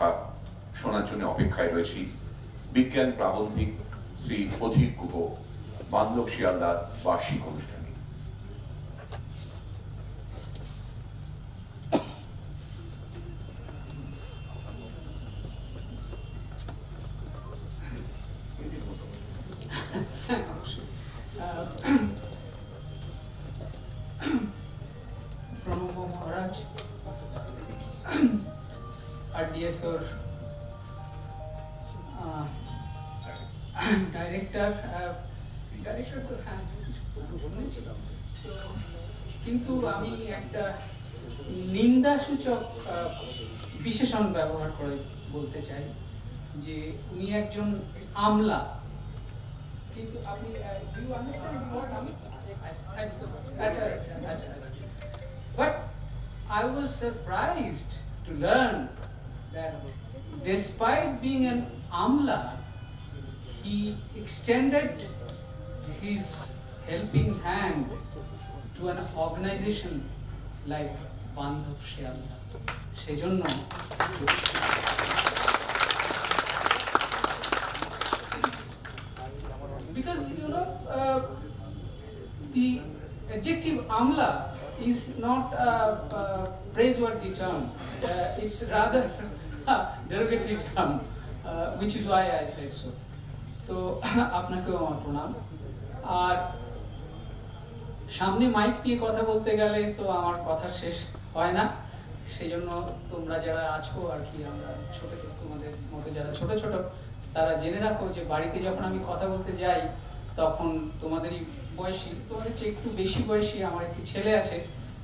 কথা শোনার জন্য অপেক্ষায় রয়েছি বিজ্ঞান প্রাবন্ধিক শ্রী অধীর গুহ বান্ধব শিয়ালদার বার্ষিক অনুষ্ঠানে। প্রণব মহারাজ, RDSOর ডাইরেক্টর তো হ্যাঁ শুনেছিলাম, কিন্তু আমি একটা নিন্দাসূচক বিশেষণ ব্যবহার করে বলতে চাই যে উনি একজন আমলা। কিন্তু আপনি But I was surprised to learn that despite being an Amla, he extended his helping hand to an organization like Bandhav Shialda. সেজন্য because you know the adjective Amla is not a praiseworthy term. It's rather a derogatory term, which is why I said so. তো আপনাকেও আমার প্রণাম। আর সামনে mic নিয়ে কথা বলতে গেলে তো আমার কথা শেষ হয় না, সেই জন্য তোমরা যারা আছো আর কি, আমরা ছোট তোমাদের মতো যারা ছোট ছোট, তারা জেনে রাখো যে বাড়িতে যখন আমি কথা বলতে যাই তখন তোমাদেরই বয়সী, তোমাদের চেয়ে একটু বেশি বয়সী আমার একটি ছেলে আছে,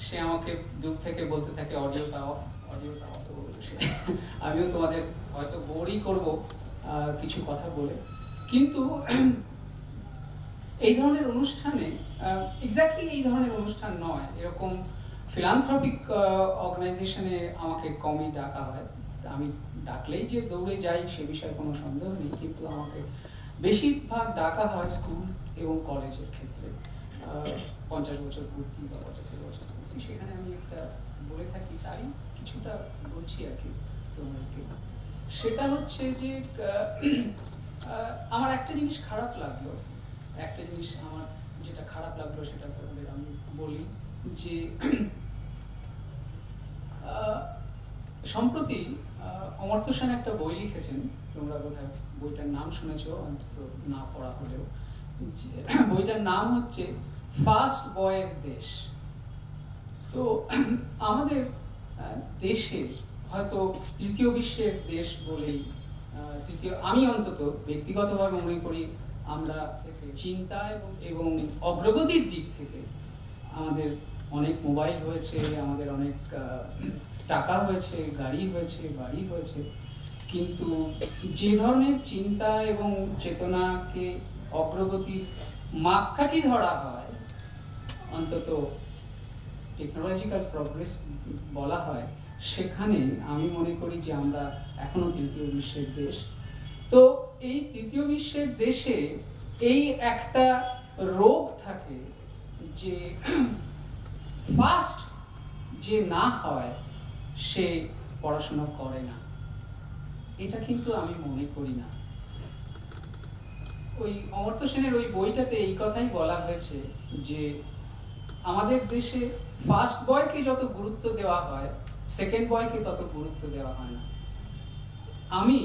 সে আমাকে দূর থেকে বলতে থাকে অডিওটা অফ। আমিও তোমাদের হয়তো বোরই করব কিছু কথা বলে, কিন্তু এই ধরনের অনুষ্ঠানে এক্স্যাক্টলি এই ধরনের অনুষ্ঠান নয়, এরকম ফিলান্থ্রপিক অর্গানাইজেশনে আমাকে কমই ডাকা হয়। আমি ডাকলেই যে দৌড়ে যাই সে বিষয়ে কোনো সন্দেহ নেই, কিন্তু আমাকে বেশিরভাগ ডাকা হয় স্কুল এবং কলেজের ক্ষেত্রে। 50 বছর পূর্তি বা 75 বছর পূর্তি, সেখানে আমি একটা বলে থাকি, তারই কিছুটা বলছি আর কি তোমাদেরকে। সেটা হচ্ছে যে আমার একটা জিনিস খারাপ লাগলো, যেটা খারাপ লাগলো সেটা তোমাদের আমি বলি যে সম্প্রতি অমর্ত্য সেন একটা বই লিখেছেন, তোমরা বোধহয় বইটার নাম শুনেছো, অন্তত না পড়া হলেও। বইটার নাম হচ্ছে ফাস্ট বয়ের দেশ। তো আমাদের দেশে হয়তো তৃতীয় বিশ্বের দেশ বলেই, আমি অন্তত ব্যক্তিগতভাবে মনে করি, আমরা চিন্তা এবং অগ্রগতির দিক থেকে আমাদের অনেক মোবাইল হয়েছে, আমাদের অনেক টাকা হয়েছে, গাড়ি হয়েছে, বাড়ি হয়েছে, কিন্তু যে ধরনের চিন্তা এবং চেতনাকে অগ্রগতির মাপকাঠি ধরা হয়, অন্তত টেকনোলজিক্যাল প্রগ্রেস বলা হয়, সেখানে আমি মনে করি যে আমরা এখনো তৃতীয় বিশ্বের দেশ। তো এই তৃতীয় বিশ্বের দেশে এই একটা রোগ থাকে যে ফার্স্ট যে না হয় সে পড়াশোনা করে না। এটা কিন্তু আমি মনে করি না। ওই অমর্ত্য সেনের ওই বইটাতে এই কথাই বলা হয়েছে যে আমাদের দেশে ফার্স্ট বয়কে যত গুরুত্ব দেওয়া হয়, সেকেন্ড বয়কে তত গুরুত্ব দেওয়া হয় না। আমি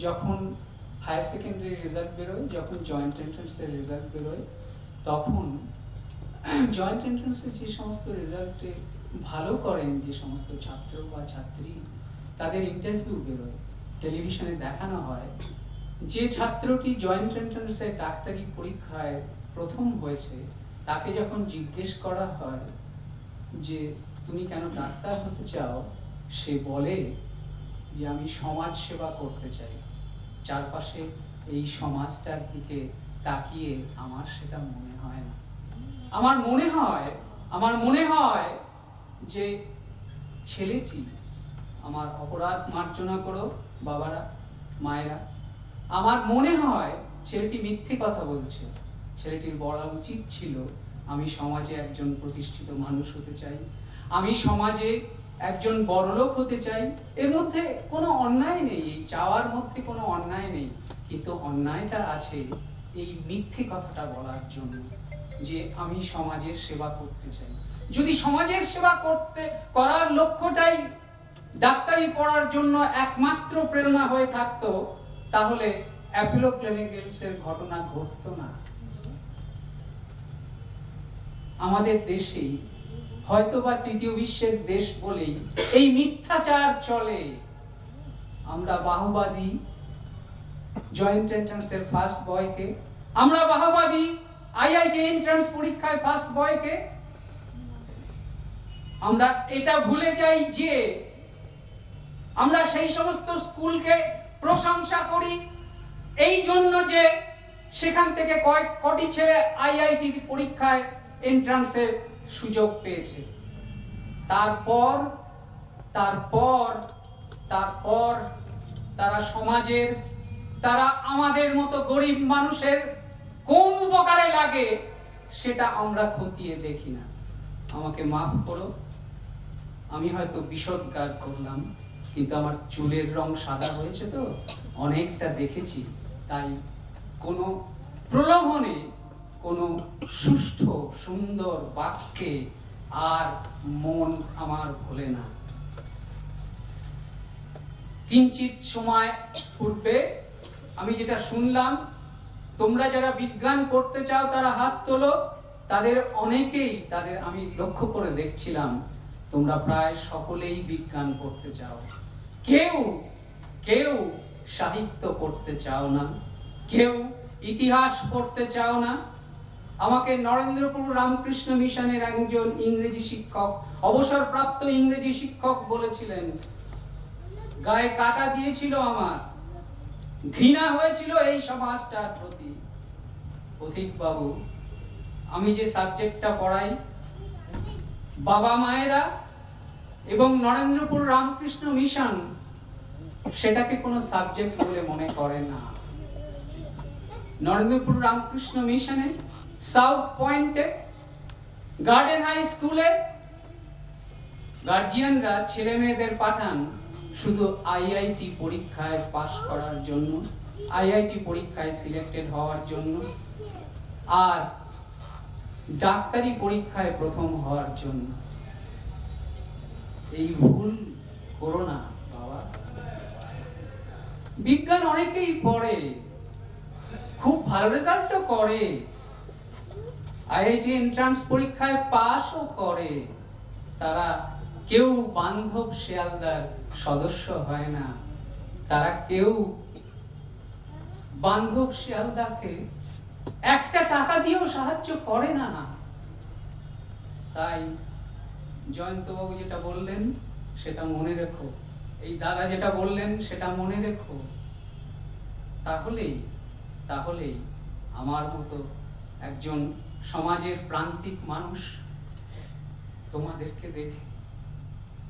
যখন হায়ার সেকেন্ডারি রেজাল্ট বেরোয়, যখন জয়েন্ট এন্ট্রান্সের রেজাল্ট বেরোয়, তখন জয়েন্ট এন্ট্রান্সের যে সমস্ত রেজাল্টে ভালো করেন যে সমস্ত ছাত্র বা ছাত্রী, তাদের ইন্টারভিউ বেরোয়, টেলিভিশনে দেখানো হয়। যে ছাত্রটি জয়েন্ট এন্ট্রান্সে ডাক্তারি পরীক্ষায় প্রথম হয়েছে, তাকে যখন জিজ্ঞেস করা হয় যে তুমি কেন ডাক্তার হতে চাও, সে বলে যে আমি সমাজ সেবা করতে চাই। চারপাশে এই সমাজটার দিকে তাকিয়ে আমার সেটা মনে হয় না। আমার মনে হয় যে ছেলেটি, আমার অপরাধ মার্জনা করো বাবারা, মায়েরা, আমার মনে হয় ছেলেটি মিথ্যে কথা বলছে। ছেলেটির বলা উচিত ছিল আমি সমাজে একজন প্রতিষ্ঠিত মানুষ হতে চাই, আমি সমাজে একজন বড়লোক হতে চাই, এর মধ্যে কোনো অন্যায় নেই, এই চাওয়ার মধ্যে কোনো অন্যায় নেই। কিন্তু অন্যায়টা আছে এই মিথ্যে কথাটা বলার জন্য যে আমি সমাজের সেবা করতে চাই। যদি সমাজের সেবা করার লক্ষ্যটাই ডাক্তারি পড়ার জন্য একমাত্র প্রেরণা হয়ে থাকতো, তাহলে অ্যাপোলো ক্লিনিক্যালসের ঘটনা ঘটতো না। আমাদের দেশেই হয়তোবা তৃতীয় বিশ্বের দেশ বলেই এই মিথ্যাচার চলে। আমরা বাহুবাদী জয়েন্ট এন্ট্রান্সের ফার্স্ট বয়কে, আমরা বাহুবাদী আইআইটি এন্ট্রান্স পরীক্ষায় ফার্স্ট বয়কে। আমরা এটা ভুলে যাই যে আমরা সেই সমস্ত স্কুলকে প্রশংসা করি এই জন্য যে সেখান থেকে কটি ছেলে আইআইটি পরীক্ষায় এন্ট্রান্সে সুযোগ পেয়েছে। তারপর তারা সমাজের, তারা আমাদের মতো গরিব মানুষের কোন উপকারে লাগে সেটা আমরা খতিয়ে দেখি না। আমাকে মাফ করো, আমি হয়তো বিষোদ্গার করলাম, কিন্তু আমার চুলের রং সাদা হয়েছে তো অনেকটা দেখেছি, তাই কোনো প্রলোভনে, কোনো সুষ্ঠু সুন্দর বাক্যে আর মন আমার ভোলে না। কিঞ্চিত সময় পূর্বে আমি যেটা শুনলাম, তোমরা যারা বিজ্ঞান পড়তে চাও তারা হাত তোলো। তাদের অনেকেই, আমি লক্ষ্য করে দেখছিলাম, তোমরা প্রায় সকলেই বিজ্ঞান পড়তে চাও। কেউ সাহিত্য পড়তে চাও না, কেউ ইতিহাস পড়তে চাও না। আমাকে নরেন্দ্রপুর রামকৃষ্ণ মিশনের একজন ইংরেজি শিক্ষক, অবসরপ্রাপ্ত ইংরেজি শিক্ষক বলেছিলেন, গায়ে কাটা দিয়েছিল, আমার ঘৃণা হয়েছিল এই সমাজটার প্রতি। পথিক বাবু, আমি যে সাবজেক্টটা পড়াই, বাবা মায়েরা এবং নরেন্দ্রপুর রামকৃষ্ণ মিশন সেটাকে কোনো সাবজেক্ট বলে মনে করে না। নরেন্দ্রপুর রামকৃষ্ণ মিশনে, সাউথ পয়েন্টে, গার্ডেন হাই স্কুলে গার্জিয়ানরা ছেলে মেয়েদের পাঠান শুধু আইআইটি পরীক্ষায় পাশ করার জন্য, আইআইটি পরীক্ষায় সিলেক্টেড হওয়ার জন্য, আর ডাক্তারি পরীক্ষায় প্রথম হওয়ার জন্য। এই ভুল করো না বাবা। বিজ্ঞান অনেকেই পড়ে, খুব ভালো রেজাল্টও করে, আইআইটি এন্ট্রান্স পরীক্ষায় পাশও করে। তারা কেউ বান্ধব শিয়ালদার সদস্য হয় না, তারা কেউ বান্ধব শিয়ালদাকে একটা টাকা দিয়েও সাহায্য করে না। তাই জয়ন্তবাবু যেটা বললেন সেটা মনে রেখো, এই দাদা যেটা বললেন সেটা মনে রেখো। তাহলেই আমার মতো একজন সমাজের প্রান্তিক মানুষ তোমাদেরকে দেখে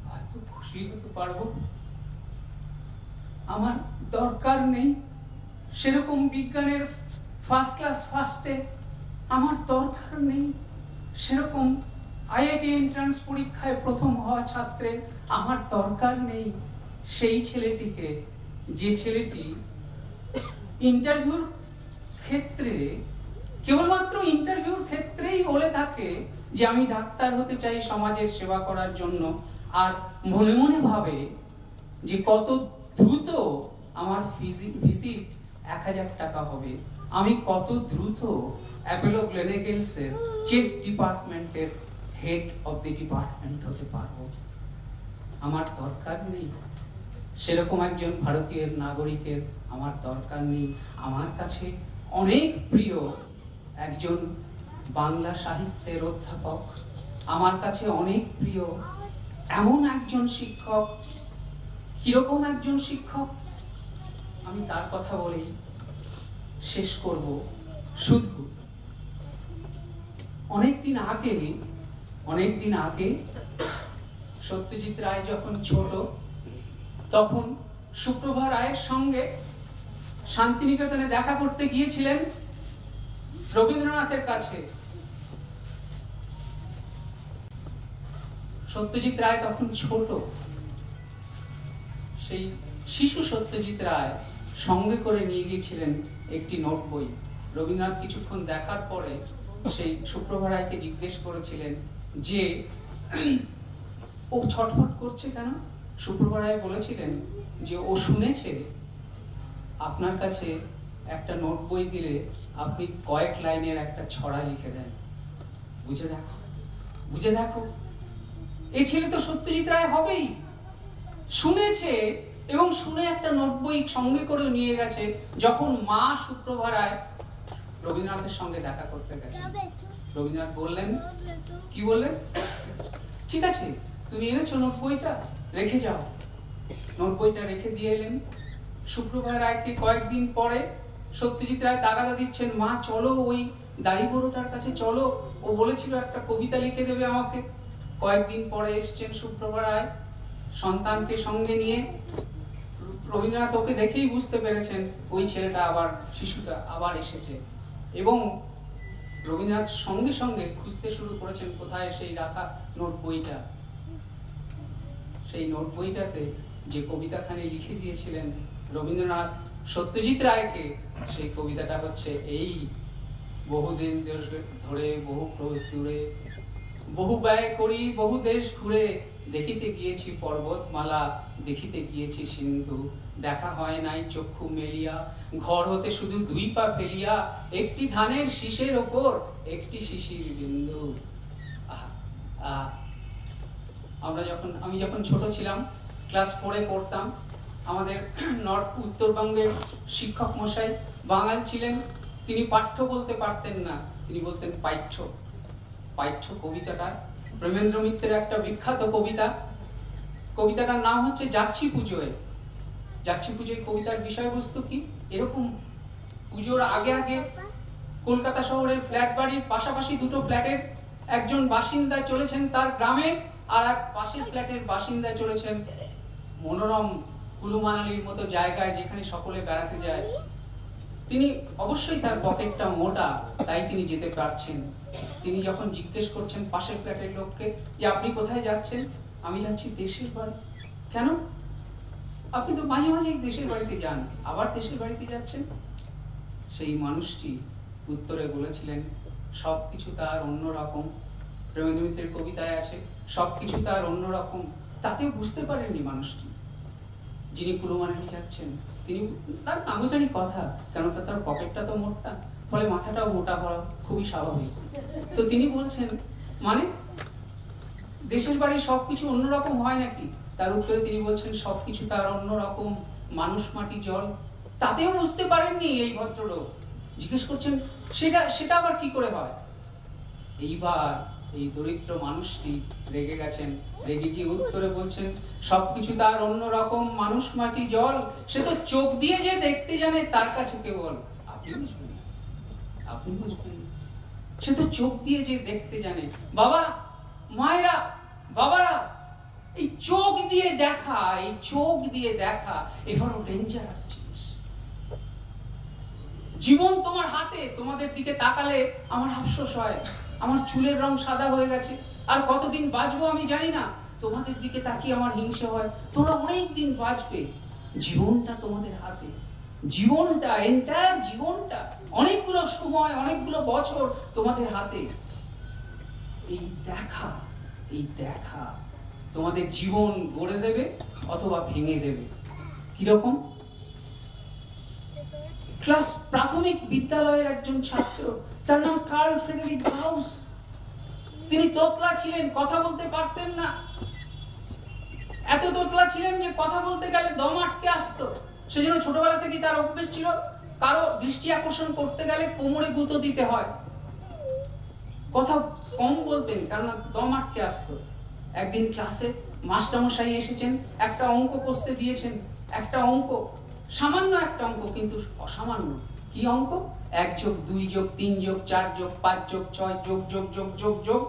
হয়তো খুশি হতে পারবো। আমার দরকার নেই সেরকম বিজ্ঞানের ফার্স্ট ক্লাস ফার্স্টে, আমার দরকার নেই সেরকম আইআইটি এন্ট্রান্স পরীক্ষায় প্রথম হওয়া ছাত্রের, আমার দরকার নেই সেই ছেলেটিকে, যে ছেলেটি ইন্টারভিউর ক্ষেত্রে, কেবলমাত্র ইন্টারভিউর ক্ষেত্রেই বলে থাকে যে আমি ডাক্তার হতে চাই সমাজের সেবা করার জন্য, আর মনে মনে ভাবে যে কত দ্রুত আমার ভিজিট 1000 টাকা হবে, আমি কত দ্রুত অ্যাপোলো ক্লিনিক্যালসের চেস্ট ডিপার্টমেন্টের হেড অফ দি ডিপার্টমেন্ট হতে পারবো। আমার দরকার নেই সেরকম একজন ভারতীয় নাগরিকের, আমার দরকার নেই। আমার কাছে অনেক প্রিয় একজন বাংলা সাহিত্যের অধ্যাপক, আমার কাছে অনেক প্রিয় এমন একজন শিক্ষক। কিরকম একজন শিক্ষক, আমি তার কথা বলেই শেষ করব। শুধু অনেকদিন আগে সত্যজিৎ রায় যখন ছোট, তখন সুপ্রভা রায়ের সঙ্গে শান্তিনিকেতনে দেখা করতে গিয়েছিলেন রবীন্দ্রনাথের কাছে। সত্যজিৎ রায় তখন ছোট। সেই শিশু সত্যজিৎ রায় সঙ্গে করে নিয়ে গিয়েছিলেন একটি নোট বই। রবীন্দ্রনাথ কিছুক্ষণ দেখার পরে সেই সুপ্রভা রায়কে জিজ্ঞেস করেছিলেন যে ও ছটফট করছে কেন? সুপ্রভা রায় বলেছিলেন যে ও শুনেছে আপনার কাছে একটা নোট বই দিলে আপনি কয়েক লাইনের একটা ছড়া লিখে দেন, বুঝে দেখো, বুঝে দেখো। এই ছেলে তো সত্যজিৎ রায় হবেই। শুনেছে এবং শুনে একটা নোট বই সঙ্গে করে নিয়ে গেছে। যখন মা সুপ্রভা রায় রবীন্দ্রনাথের সঙ্গে দেখা করতে গেছে, রবীন্দ্রনাথ বললেন, কি বললেন? ঠিক আছে, তুমি এনেছো নোট বইটা, রেখে যাও। নোট বইটা রেখে দিয়ে এলেন। সুপ্রভা রায়কে কয়েকদিন পরে সত্যজিৎ রায় তাগাদা দিচ্ছেন, মা চলো ওই দাড়িবড়োটার কাছে চলো, ও বলেছিল একটা কবিতা লিখে দেবে আমাকে। কয়েকদিন পরে এসছেন সুপ্রভা রায় সন্তানকে সঙ্গে নিয়ে। রবীন্দ্রনাথ ওকে দেখেই বুঝতে পেরেছেন ওই ছেলেটা আবার, শিশুটা আবার এসেছে, এবং রবীন্দ্রনাথ সঙ্গে সঙ্গে খুঁজতে শুরু করেছেন কোথায় সেই রাখা নোট বইটা। সেই নোট বইটাতে যে কবিতাখানি লিখে দিয়েছিলেন রবীন্দ্রনাথ সত্যজিৎ রায়কে, সেই কবিতাটা হচ্ছে এই: বহুদিন ধরে বহু ক্রোশ দূরে, বহু ব্যয় করি বহু দেশ ঘুরে, দেখিতে গিয়েছি পর্বতমালা, দেখিতে গিয়েছি সিন্ধু, দেখা হয় নাই চক্ষু মেলিয়া, ঘর হতে শুধু দুই পা ফেলিয়া, একটি ধানের শীষের ওপর একটি শিশির বিন্দু। আমি যখন ছোট ছিলাম, ক্লাস 4-এ পড়তাম, আমাদের উত্তরবঙ্গের শিক্ষক মশাই বাঙাল ছিলেন। তিনি পাঠ্য বলতে পারতেন না, তিনি বলতেন পাঠ্য। পাঠ্য কবিতাটা প্রেমেন্দ্র মিত্রের একটা বিখ্যাত কবিতা। কবিতাটার নাম হচ্ছে যাচ্ছি পুজোয়। যাচ্ছি পুজোয় কবিতার বিষয়বস্তু কি? এরকম: পুজোর আগে আগে কলকাতা শহরের ফ্ল্যাট বাড়ির পাশাপাশি দুটো ফ্ল্যাটের একজন বাসিন্দা চলেছেন তার গ্রামে, আর এক পাশের ফ্ল্যাটের বাসিন্দা চলেছেন মনোরম কুলু মানালির মতো জায়গায়, যেখানে সকলে বেড়াতে যায়। তিনি অবশ্যই, তার পকেটটা মোটা, তাই তিনি যেতে পারছেন। তিনি যখন জিজ্ঞেস করছেন পাশের ফ্ল্যাটের লোককে যে আপনি কোথায় যাচ্ছেন? আমি যাচ্ছি দেশের বাড়ি। কেন? আপনি তো মাঝে মাঝে দেশের বাড়িতে যান, আবার দেশের বাড়িতে যাচ্ছেন? সেই মানুষটি উত্তরে বলেছিলেন, সবকিছু তার অন্যরকম। প্রেমেন্দ্র মিত্রের কবিতায় আছে সবকিছু তার অন্যরকম। তাতেও বুঝতে পারেননি মানুষটি, যিনি কুলু মানালি যাচ্ছেন, তিনি তার নামজানি কথা, কেন তার পকেটটা তো মোটা, ফলে মাথাটাও মোটা হওয়া খুবই স্বাভাবিক। তো তিনি বলছেন, মানে দেশের বাড়ি সবকিছু অন্যরকম হয় নাকি? তার উত্তরে তিনি বলছেন, সবকিছু তার অন্যরকম, মানুষ মাটি জল। তাতেও বুঝতে পারেননি এই ভদ্রলোক। জিজ্ঞেস করছেন, সেটা আবার কি করে হয়? এইবার এই দরিদ্র মানুষটি রেগে গেছেন, রেগে গিয়ে উত্তরে বলছেন, সবকিছু তার অন্যরকম, মানুষ মাটি জল, সে তো চোখ দিয়ে যে দেখতে জানে তার কাছে কেবল। আপনি বুঝবেন, আপনি বুঝবেন, সে তো চোখ দিয়ে যে দেখতে জানে। বাবা, মায়েরা, বাবারা, এই চোখ দিয়ে দেখা, এই চোখ দিয়ে দেখা এবারও ডেঞ্জারাস জিনিস। জীবন তোমার হাতে, তোমাদের দিকে তাকালে আমার আফসোস হয়, আমার চুলের রং সাদা হয়ে গেছে, আর কতদিন বাঁচবো আমি জানি না। তোমাদের দিকে তাকিয়ে আমার হিংসে হয়, তোমরা অনেক দিন বাঁচবে। জীবনটা তোমাদের হাতে, জীবনটা, এন্টায়ার জীবনটা, অনেকগুলো সময়, অনেকগুলো বছর তোমাদের হাতে। এই দেখা তোমাদের জীবন গড়ে দেবে অথবা ভেঙে দেবে। কিরকম? ক্লাস প্রাথমিক বিদ্যালয়ের একজন ছাত্র, তার নাম কার্ল ফ্রেডেরিক গাউস। তিনি তোতলা ছিলেন, কথা বলতে পারতেন না। এত তোতলা ছিলেন যে কথা বলতে গেলে দম আটকে আসতো। সেজন্য ছোটবেলা থেকে তার অভ্যেস ছিল, কারো দৃষ্টি আকর্ষণ করতে গেলে কোমরে গুঁতো দিতে হয়। কথা কম বলতেন, কারণ দম আটকে আসতো। একদিন ক্লাসে মাস্টারমশাই এসেছেন, একটা অঙ্ক কষতে দিয়েছেন। একটা অঙ্ক, সামান্য একটা অঙ্ক, কিন্তু অসামান্য। কি অঙ্ক? 1 যোগ 2 যোগ 3 যোগ 4 যোগ 5 যোগ 6 যোগ যোগ যোগ যোগ যোগ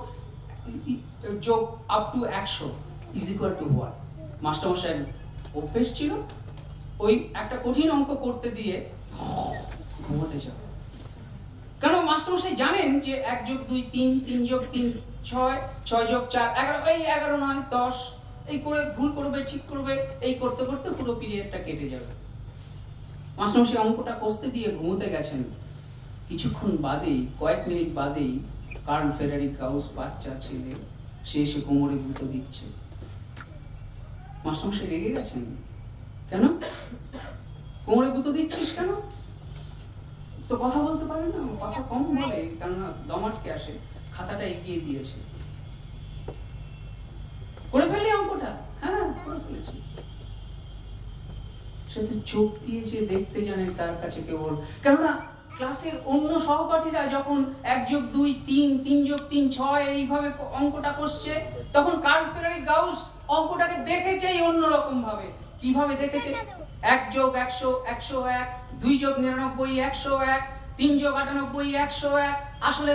যোগ up to 100 is equal to what? মাস্টারমশাই অভ্যেস ছিল ওই একটা কঠিন অঙ্ক করতে দিয়ে ঘুমোতে যাবে। কারণ মাস্টারমশাই জানেন যে 1 যোগ 2 3, 3 যোগ 3 6, 6 যোগ 4 11, এই 11 নয় 10, এই করে ভুল করবে ঠিক করবে, এই করতে করতে পুরো পিরিয়ডটা কেটে যাবে। মাস্টারমশাই অঙ্কটা কষতে দিয়ে ঘুমোতে গেছেন। কিছুক্ষণ বাদেই, কয়েক মিনিট বাদেই কার্ল ফেডারিক গাউস, বাচ্চা ছেলে, সে এসে কোমরে গুঁতো দিচ্ছে। মাস্টারমশাই রেগে গেছেন। কেন কোমরে গুঁতো দিচ্ছিস কেন? তো কথা বলতে পারে না, কথা কম বলে, কেননা দম আটকে আসে। খাতাটা এগিয়ে দিয়েছে। করে ফেললি অঙ্কটা? হ্যাঁ, করে ফেলেছি। সে তো চোখ দিয়ে যে দেখতে জানে তার কাছে কেবল, কেননা ক্লাসের অন্য সহপাঠীরা যখন 1 যোগ 2 3, 3 যোগ 3 6 এইভাবে অঙ্কটা করছে, তখন কার্ল ফেডারিক গাউস অঙ্কটাকে দেখেছেই অন্যরকম ভাবে। কিভাবে দেখেছে? 1 যোগ 100 101, 2 যোগ 99 101, 3 যোগ 98 101। আসলে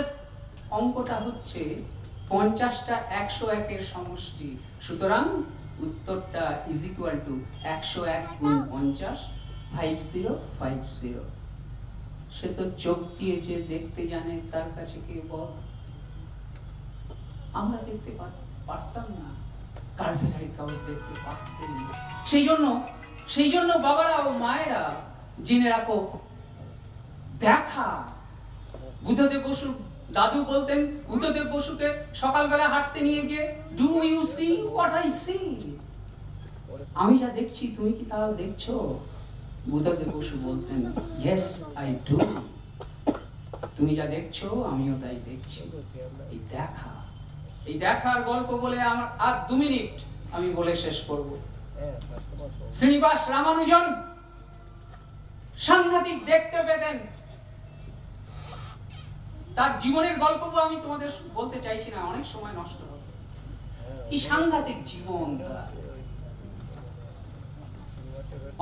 অঙ্কটা হচ্ছে 50টা 101 এর সমষ্টি। সুতরাং উত্তরটা ইজ ইকুয়াল টু 101 গুণ 50, 5050। সে তো চোখ দিয়ে যে দেখতে জানে তার কাছে কে বল? আমরা দেখতে পারতাম না, কার্ল ফেডারিক গাউস দেখতে পারতেন। সেই জন্য বাবারা ও মায়েরা জেনে রাখো, দেখা। বুদ্ধদেব বসু দাদু বলতেন, বুদ্ধদেব বসুকে সকালবেলা হাঁটতে নিয়ে গিয়ে, do you see what I see? আমি যা দেখছি তুমি কি তা দেখছো? বুদ্ধদেব বসু বলতেন, ইয়েস আই ডু। তুমি যা দেখছো আমিও তাই দেখছি। এই দেখার গল্প বলে আমার আর 2 মিনিট আমি বলে শেষ করব। শ্রীনিবাস রামানুজন সাংঘাতিক দেখতে পেতেন। তার জীবনের গল্প আমি তোমাদের বলতে চাইছি না, অনেক সময় নষ্ট হবে। কি সাংঘাতিক জীবন তার!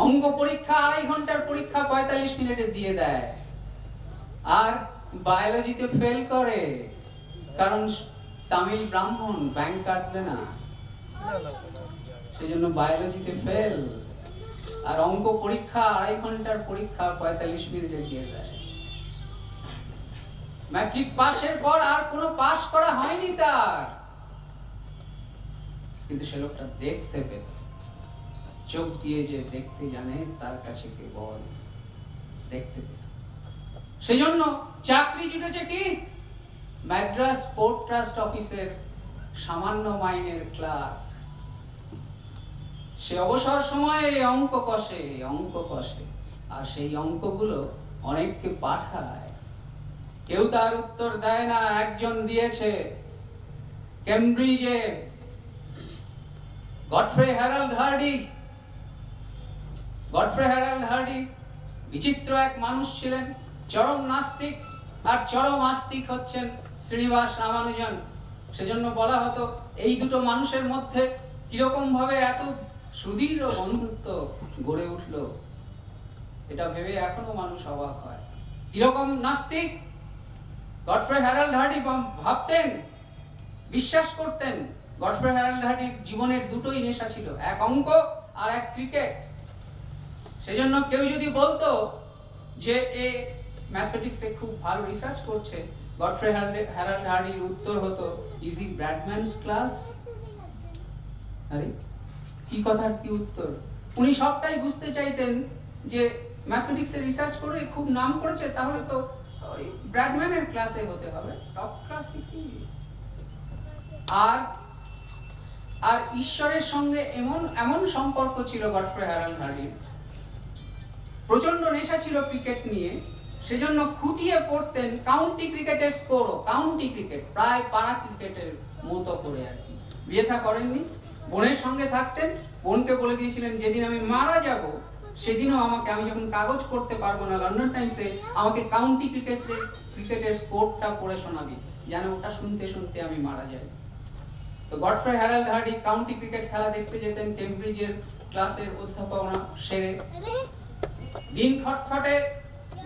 অঙ্গ পরীক্ষা 2.5 ঘন্টার পরীক্ষা 45 মিনিটে দিয়ে দেয়, আর বায়োলজিতে ফেল করে, কারণ তামিল ব্রাহ্মণ, ব্যাংক কাটবে না, সেজন্য বায়োলজিতে ফেল। আর অঙ্ক পরীক্ষা 2.5 ঘন্টার পরীক্ষা 45 মিনিটে দিয়ে দেয়। ম্যাট্রিক পাশের পর আর কোনো পাস করা হয়নি তার, কিন্তু সে লোকটা দেখতে পেত। চোখ দিয়ে যে দেখতে জানে তার কাছে কেবল দেখতে পেত। সেজন্য চাকরি জুটেছে কি? ম্যাড্রাস পোর্ট ট্রাস্ট অফিসের সামান্য মাইনের ক্লার্ক। সে অবসর সময়ে অঙ্ক কষে, আর সেই অঙ্কগুলো অনেককে পাঠায়। কেউ তার উত্তর দেয় না। একজন দিয়েছে, কেমব্রিজে গডফ্রে হ্যারাল্ড হার্ডি বিচিত্র এক মানুষ ছিলেন, চরম নাস্তিক, আর চরম আস্তিক হচ্ছেন শ্রীনিবাস রামানুজন। সেজন্য বলা হতো এই দুটো মানুষের মধ্যে কিরকম ভাবে এত সুদৃঢ় বন্ধুত্ব গড়ে উঠলো, এটা ভেবে এখনো মানুষ অবাক হয়। কিরকম নাস্তিক? গডফ্রে হ্যারাল্ড হার্ডি ভাবতেন, বিশ্বাস করতেন, গডফ্রে হ্যারাল্ড হার্ডির জীবনের দুটোই নেশা ছিল, এক অঙ্ক আর এক ক্রিকেট। সেজন্য কেউ যদি বলতো যে এ ম্যাথমেটিক্সে খুব ভালো রিসার্চ করছে, গডফ্রে হ্যারাল্ড হার্ডির উত্তর হতো, ইজ ই ব্র্যাডম্যানস ক্লাস? আরে কি কথার কি উত্তর! উনি সবটাই বুঝতে চাইতেন যে ম্যাথমেটিক্সে রিসার্চ করে খুব নাম করেছে, তাহলে তো ওই ব্র্যাডম্যানের ক্লাসে হতে হবে, টপ ক্লাস কি। আর ঈশ্বরের সঙ্গে এমন সম্পর্ক ছিল গডফ্রে হ্যারাল্ড হার্ডির, প্রচন্ড নেশা ছিল ক্রিকেট নিয়ে। সেজন্য খুঁটিয়ে পড়তেন কাউন্টি ক্রিকেটের স্কোরও, কাউন্টি ক্রিকেট প্রায় পাড়া ক্রিকেটের মতো করে আর কি। বিয়ে থা করেননি, বোনের সঙ্গে থাকতেন। বোনকে বলে দিয়েছিলেন, যেদিন আমি মারা যাব সেদিনও আমি যখন কাগজ করতে পারবো না লন্ডন টাইমসে, আমাকে কাউন্টি ক্রিকেটের স্কোরটা পড়ে শোনাবি, যেন ওটা শুনতে শুনতে আমি মারা যাই। তো Godfrey Harold Hardy county cricket খেলা দেখতে যেতেন কেমব্রিজের ক্লাসের অধ্যাপনা সেরে। দিন খটখটে,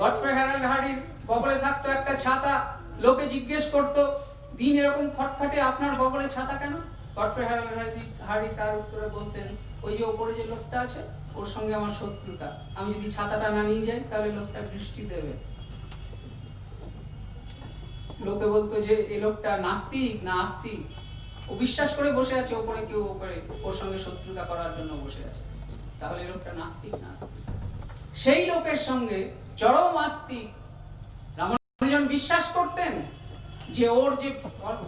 গডফ্রে হ্যারাল্ড হার্ডির বগলে থাকতো একটা ছাতা। লোকে জিজ্ঞেস করতো, দিন এরকম খটখটে, আপনার বগলে ছাতা কেন? গডফ্রে হ্যারাল্ড হার্ডি তার উত্তরে বলতেন, ওই যে ওপরে যে লোকটা আছে ওর সঙ্গে আমার শত্রুতা, আমি যদি ছাতাটা না নিয়ে যাই তাহলে লোকটা বৃষ্টি দেবে। লোকে বলতো যে এই লোকটা নাস্তিক না আস্তিক, ও বিশ্বাস করে বসে আছে, ওপরে কেউ ওপরে ওর সঙ্গে শত্রুতা করার জন্য বসে আছে, তাহলে এই লোকটা নাস্তিক না আস্তিক? সেই লোকের সঙ্গে চরম আস্তিক রামানুজন বিশ্বাস করতেন যে ওর যে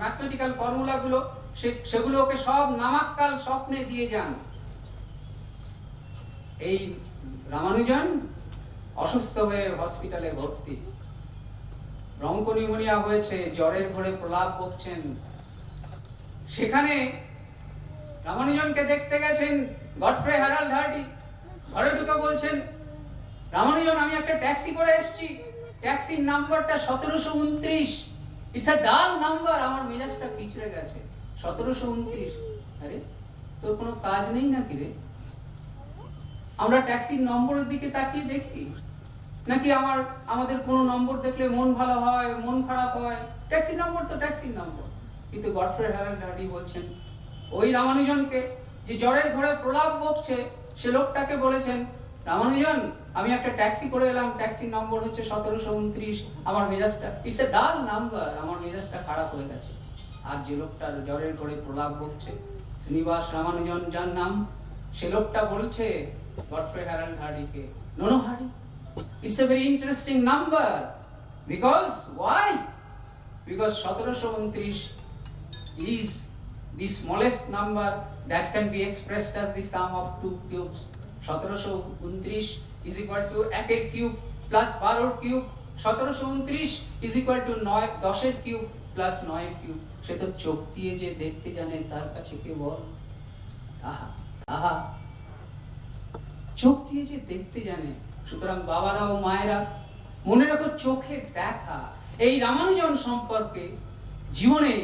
ম্যাথমেটিক্যাল ফর্মুলাগুলো সেগুলো ওকে সব নামাক্কাল স্বপ্নে দিয়ে যান। এই রামানুজন অসুস্থ হয়ে হসপিটালে ভর্তি, ব্রঙ্কনিউমোনিয়া হয়েছে, জ্বরের ঘোরে প্রলাপ বকছেন। সেখানে রামানুজনকে দেখতে গেছেন গডফ্রে হ্যারাল্ড হার্ডি, ঘরে ঢুকে বলছেন, রামানুজন আমি একটা ট্যাক্সি করে এসেছি, ট্যাক্সির নাম্বারটা 1729, ইটস আ ডাল নাম্বার। আমার মেজাজটা পিছড়ে গেছে। 1729, আরে তোর কোনো কাজ নেই নাকি রে? আমরা ট্যাক্সির নম্বরের দিকে তাকিয়ে দেখি নাকি আমাদের কোনো নম্বর দেখলে মন ভালো হয়, মন খারাপ হয়? ট্যাক্সির নম্বর তো ট্যাক্সির নম্বর। কিন্তু গডফ্রে হ্যারাল্ড হার্ডি বলছেন ওই রামানুজনকে যে জ্বরের ঘরে প্রলাপ বকছে, সে লোকটাকে বলেছেন, রামানুজন আমি একটা ট্যাক্সি করে এলাম, ট্যাক্সির নম্বর হচ্ছে 1729, আমার মেজাজটা, ইটস এ ডাল নাম্বার, আমার মেজাজটা খারাপ হয়ে গেছে। আর যে লোকটার জ্বরের ঘরে প্রলাপ বকছে, শ্রীনিবাস রামানুজন যার নাম, সে লোকটা বলছে গডফ্রে হ্যারাল্ড হার্ডিকে, no no Hardy, it's a very interesting number, because why? Because 1729 is the smallest number that can be expressed as the sum of two cubes. 1729 is equal to 1 cube plus 12 cube. 1729 is equal to 10 cube plus 9 cube. সে তো চোখ দিয়ে যে দেখতে জানে, তার কাছে কে বল? আহা আহা, চোখ দিয়ে যে দেখতে জানে। সুতরাং বাবারা ও মায়েরা মনে রাখো, চোখে দেখা। এই রামানুজন সম্পর্কে জীবনে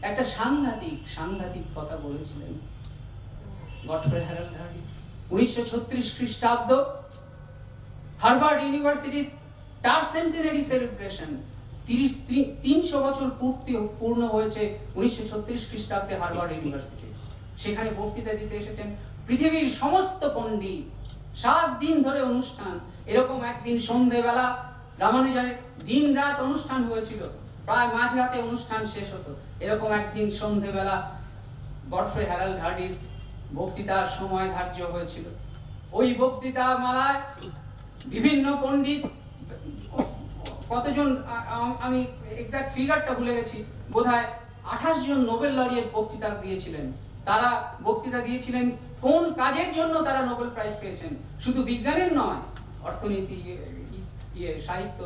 একটা সাংঘাতিক কথা বলেছিলেন গডফ্রে হ্যারাল্ড হার্ডি। 1936 খ্রিস্টাব্দ, হার্ভার্ড ইউনিভার্সিটি তার সেন্টেনারি সেলিব্রেশন, 300 বছর পূর্ণ হয়েছে 1936 খ্রিস্টাব্দে হার্ভার্ড ইউনিভার্সিটি। সেখানে বক্তৃতা দিতে এসেছেন পৃথিবীর সমস্ত পণ্ডিত। 7 দিন ধরে অনুষ্ঠান। এরকম একদিন সন্ধেবেলা রামানুজনের দিন রাত অনুষ্ঠান হয়েছিল, প্রায় মাঝরাতে অনুষ্ঠান শেষ হতো। এরকম একদিন সন্ধেবেলা গডফ্রে হ্যারাল্ড হার্ডির বক্তৃতার সময় ধার্য হয়েছিল। ওই বক্তৃতা মালায় বিভিন্ন পণ্ডিত, কতজন আমি এক্সাক্ট ফিগারটা ভুলে গেছি, বোধহয় 28 জন নোবেল লরিয়েট বক্তৃতা দিয়েছিলেন। তারা বক্তৃতা দিয়েছিলেন কোন কাজের জন্য তারা নোবেল প্রাইজ পেয়েছেন, শুধু বিজ্ঞানের নয়, অর্থনীতি, সাহিত্য।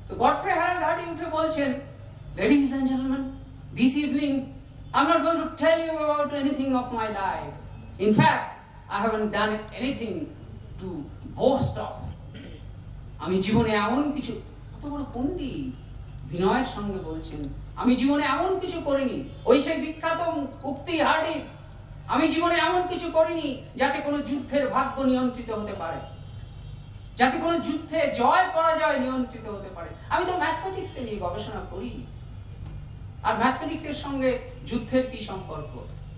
তো গডফ্রে হ্যারাল্ড হার্ডি উঠে বলছেন, ladies and gentlemen, this evening I'm not going to tell you about anything of my life. In fact, I haven't done anything to boast of. আমি জীবনে এমন কিছু, কত বড় পণ্ডিত, বিনয়ের সঙ্গে বলছেন, আমি জীবনে এমন কিছু করিনি। ওই সেই বিখ্যাত উক্তি হার্ডি, আমি জীবনে এমন কিছু করিনি যাতে কোনো যুদ্ধের ভাগ্য নিয়ন্ত্রিত হতে পারে, যাতে কোনো যুদ্ধে জয় পরাজয় নিয়ন্ত্রিত হতে পারে। আমি তো ম্যাথমেটিক্স নিয়ে গবেষণা করি, আর ম্যাথমেটিক্সের সঙ্গে যুদ্ধের কি সম্পর্ক?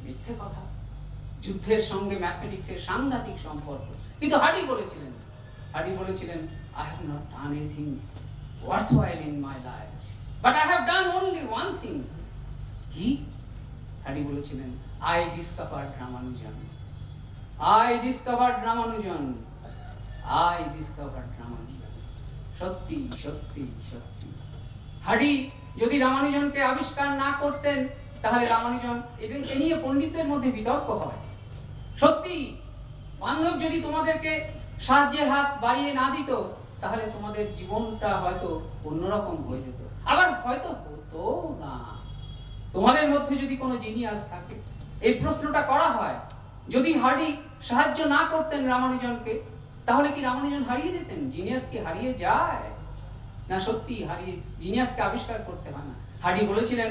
মিথ্যে কথা। যুদ্ধের সঙ্গে ম্যাথমেটিক্সের সাংঘাতিক সম্পর্ক। কিন্তু হার্ডি বলেছিলেন, I have not done anything worthwhile in my life, but I have done only one thing. কি? হার্ডি বলেছিলেন, I discovered Ramanujan. সত্যি সত্যি সত্যি। হার্ডি যদি রামানুজনকে আবিষ্কার না করতেন, তাহলে রামানুজন, এ নিয়ে পণ্ডিতদের মধ্যে বিতর্ক হয়। সত্যি, বান্ধব যদি তোমাদেরকে সাহায্যের হাত বাড়িয়ে না দিত, তাহলে তোমাদের জীবনটা হয়তো অন্যরকম হয়ে যেত, আবার হয়তো হতো না। তোমাদের মধ্যে যদি কোনো জিনিয়াস থাকে, এই প্রশ্নটা করা হয়, যদি হার্ডি সাহায্য না করতেন রামানুজনকে, তাহলে কি রামানুজন হারিয়ে যেতেন? জিনিয়াস কি হারিয়ে যায়? না, সত্যি হারিয়ে, জিনিয়াসকে আবিষ্কার করতে হয় না। হার্ডি বলেছিলেন,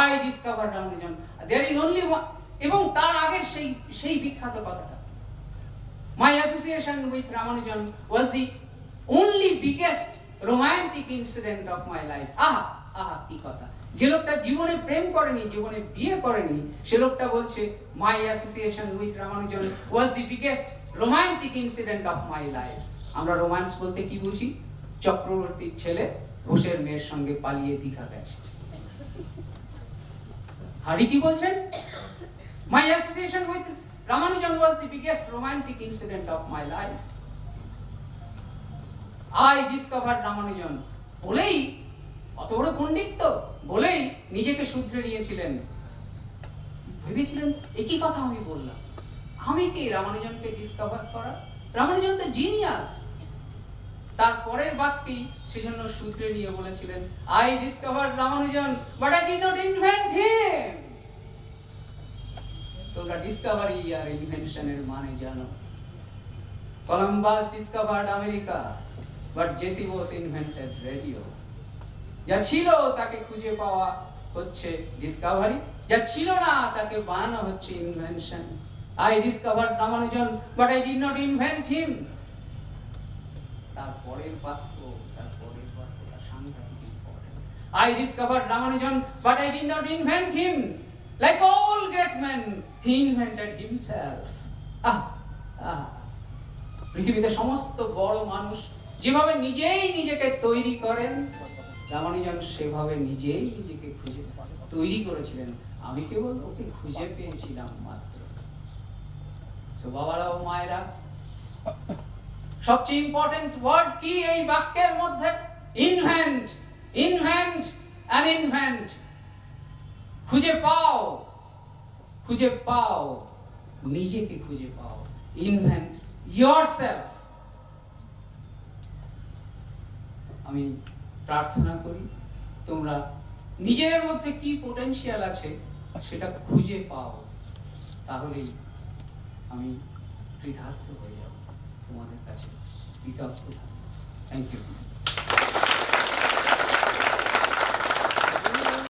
I discovered Ramanujan. There is only one, এবং তার আগের সেই বিখ্যাত কথাটা, My association with Ramanujan was the only biggest romantic incident of my life. আহা কি কথা! যে লোকটা জীবনে প্রেম করেনি, জীবনে বিয়ে করেনি, সে লোকটা বলছে, My association with Ramanujan was the biggest romantic incident of my life. আমরা রোম্যান্স বলতে কি বুঝি? চক্রবর্তীর ছেলে ঘোষের মেয়ের সঙ্গে পালিয়ে দীঘা গেছে। হারি কি বলছেন? My association with Ramanujan was the biggest romantic incident of my life. I discovered Ramanujan. বলেই, অত বড় পণ্ডিত তো, বলেই নিজেকে শুধরে নিয়েছিলেন। ভেবেছিলেন একই কথা আমি বললাম, আমি কি রামানুজনকে ডিসকভার করা? রামানুজন তো জিনিয়াস। তার পরের বাক্যেই সেজন্য সূত্রে নিয়ে বলেছিলেন, I discovered Ramanujan, but I did not invent him. তোমরা ডিসকভারি আর ইনভেনশনের মানে জানো। Columbus discovered America, but JC Bose invented radio. যা ছিল তাকে খুঁজে পাওয়া হচ্ছে ডিসকভারি, যা ছিল না তাকে বানানো হচ্ছে invention. I discovered Ramanujan, but I did not invent him. তারপরের বাক্যটা সাংঘাতিক important. I discovered Ramanujan, but I did not invent him. Like all great men, he invented himself. পৃথিবীতে সমস্ত বড় মানুষ যেভাবে নিজেই নিজেকে তৈরি করেন, রামানুজন সেভাবে নিজেই নিজেকে খুঁজে তৈরি করেছিলেন। আমি কেবল ওকে খুঁজে পেয়েছিলাম মাত্র। তো বাবারা ও মায়েরা, সবচেয়ে ইম্পর্টেন্ট ওয়ার্ড কি এই বাক্যের মধ্যে? Invent, invent and invent. খুঁজে পাও, খুঁজে পাও, নিজেকে খুঁজে পাও। Invent yourself. আমি প্রার্থনা করি তোমরা নিজেদের মধ্যে কি পোটেনশিয়াল আছে সেটা খুঁজে পাও, তাহলেই আমি কৃতার্থ হয়ে যাব, তোমাদের কাছে কৃতজ্ঞ থাকব। Thank you.